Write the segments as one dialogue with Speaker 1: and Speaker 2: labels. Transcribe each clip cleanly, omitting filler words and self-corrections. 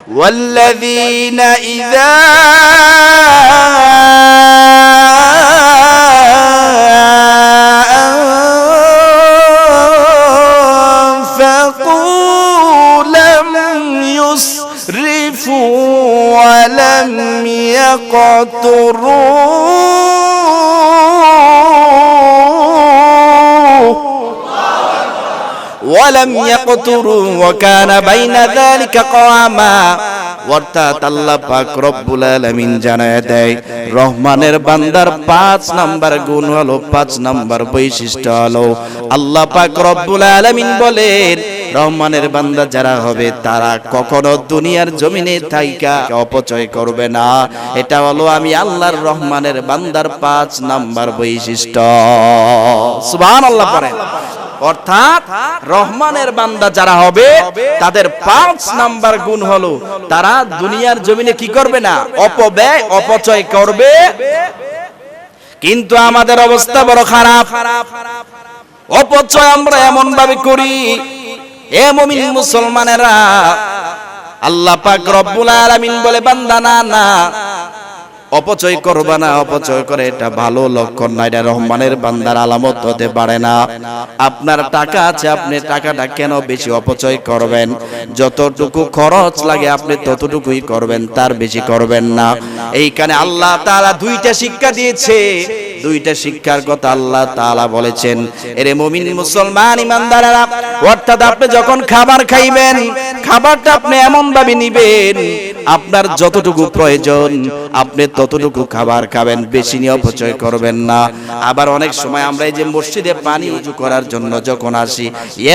Speaker 1: والذين إذا أنفقوا لم يسرفوا ولم يقتروا وكان بين ذلك قواما। অর্থাৎ আল্লাহ পাক রব্বুল আলামিন জানায় দেয় রহমানের বান্দার 5 নাম্বার গুণ হলো, 5 নাম্বার বৈশিষ্ট্য হলো, আল্লাহ পাক রব্বুল আলামিন বলেন রহমানের বান্দা যারা হবে তারা কখনো দুনিয়ার জমিনে থাইকা অপচয় করবে না। এটা হলো আমি আল্লাহর রহমানের বান্দার 5 নাম্বার বৈশিষ্ট্য। সুবহানাল্লাহ পড়েন। অর্থাৎ রহমানের বান্দা যারা হবে তাদের 5 নাম্বার গুণ হলো তারা দুনিয়ার জমিনে কি করবে না, অপব্যয় অপচয় করবে। কিন্তু আমাদের অবস্থা বড় খারাপ, অপচয় আমরা এমন ভাবে করি। এ মুমিন মুসলমানেরা, আল্লাহ পাক রব্বুল আলামিন বলে বান্দা না না অপচয় করবা না, অপচয় করে এটা ভালো লক্ষণ না, এটা রহমানের বান্দার আলামত হতে পারে না। আপনার টাকা আছে, আপনি টাকাটা কেন বেশি অপচয় করবেন? যতটুকু খরচ লাগে আপনি ততটুকুই করবেন, তার বেশি করবেন না। এইখানে আল্লাহ তাআলা 2টা শিক্ষা দিয়েছে, 2টা শিক্ষার কথা আল্লাহ তাআলা বলেছেন। এরে মুমিন মুসলমান ইমানদারেরা, অর্থাৎ আপনি যখন খাবার খাইবেন খাবারটা আপনি এমন ভাবে নিবেন আপনার যতটুকু প্রয়োজন আপনি ততটুকু খাবার খাবেন, বেশি নিয়ে অপচয় করবেন না। আবার অনেক সময় আমরা এই যে মসজিদে পানি উজু করার জন্য যখন আসি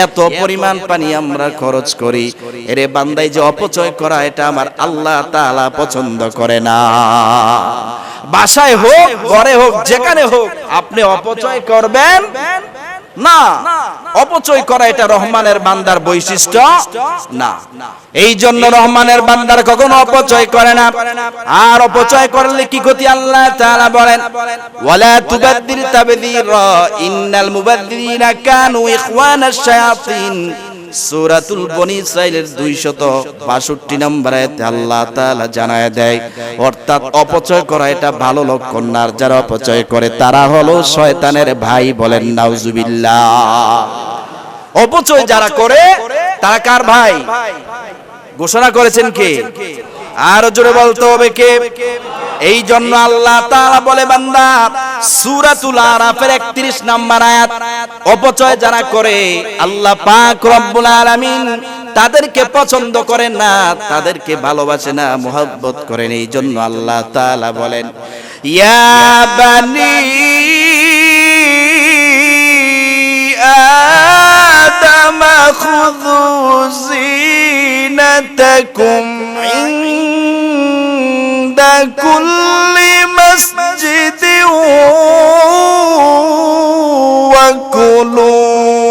Speaker 1: এত পরিমাণ পানি আমরা খরচ করি। এরে বান্দাই যে অপচয় করা এটা আমার আল্লাহ তাআলা পছন্দ করে না। বাসায় হোক ঘরে হোক যেখানে হোক আপনি অপচয় করবেন না। অপচয় করা এটা রহমানের বান্দার বৈশিষ্ট্য না। এই জন্য রহমানের বান্দার কখনো অপচয় করে না। আর অপচয় করলে কি ক্ষতি আল্লাহ তাআলা বলেন, ওয়ালা তুবাদদির তাবদীরা ইন্নাল মুবাদদিরিনা কানু ইখওয়ানাশ শায়াতিন। সূরাতুল বনী ইসরাঈলের 262 নম্বর আয়াতে আল্লাহ তাআলা জানায় দেয় অর্থাৎ অপচয় করা এটা ভালো লক্ষণ না। যারা অপচয় করে তারা হলো শয়তানের ভাই। বলেন নাউজুবিল্লাহ। অপচয় যারা করে তারা কার ভাই ঘোষণা করেছেন কে? আর জোরে বলতে হবে কে? এই জন্য আল্লাহ তাআলা বলে বান্দা সূরাতুল আরাফের 31 নম্বর আয়াত, অপচয় যারা করে আল্লাহ পাক রব্বুল আলামিন তাদেরকে পছন্দ করেন না, তাদেরকে ভালোবাসে না, মুহাব্বত করেন। এই জন্য আল্লাহ তাআলা বলেন, ইয়া বানি আদম খুযু যিনাতাকুম ইনদা কুল্লি মাসজিদিন ওয়া কুলু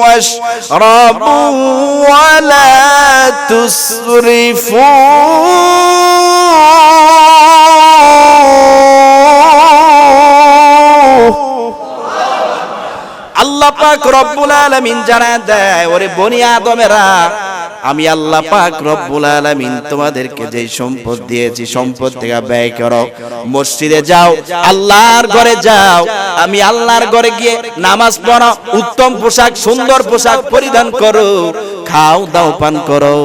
Speaker 1: ওয়াশরাবু ওয়া লা তুসরিফু। আল্লাহ পাক রব্বুল আলামিন জানায় দেয়, ওরে বনি আদমেরা, আমি আল্লাহ পাক রব্বুল আলামিন তোমাদেরকে যে সম্পদ দিয়েছি সম্পদ থেকে ব্যয় করো। মসজিদে যাও, আল্লাহর ঘরে যাও, আমি আল্লাহর ঘরে গিয়ে নামাজ পড়ো, উত্তম পোশাক সুন্দর পোশাক পরিধান করো, খাও দাও পান করো,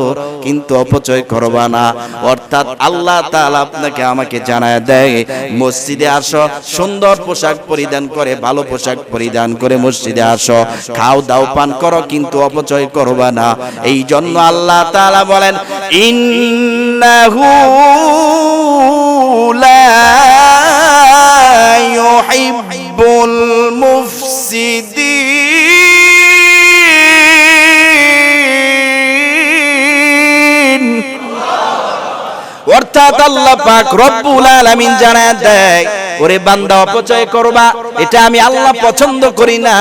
Speaker 1: কিন্তু অপচয় করবা না। অর্থাৎ আল্লাহ তাআলা আপনাকে আমাকে জানায় দেয় মসজিদে আসো, সুন্দর পোশাক পরিধান করে ভালো পোশাক পরিধান করে মসজিদে আসো, খাও দাও পান করো, কিন্তু অপচয় করবা না। এই জন্য আল্লাহ তাআলা বলেন, ইন্নাহু লা ইউহিব্বুল মুফসিদিন। অর্থাৎ আল্লাহ পাক রব্বুল আলামিন জানায় দেয়, ওরে বান্দা অপচয় করবা এটা আমি আল্লাহ পছন্দ করি না।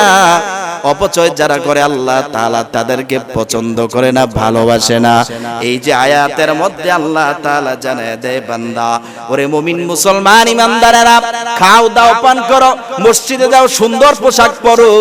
Speaker 1: অপচয় যারা করে আল্লাহ তাআলা তাদেরকে পছন্দ করে না, ভালোবাসে না। এই যে আয়াতের মধ্যে আল্লাহ তাআলা জানায় দেয়, বান্দা ওরে মুমিন মুসলমান ইমানদারেরা, খাও দাও পান করো, মসজিদে যাও, সুন্দর পোশাক পরো,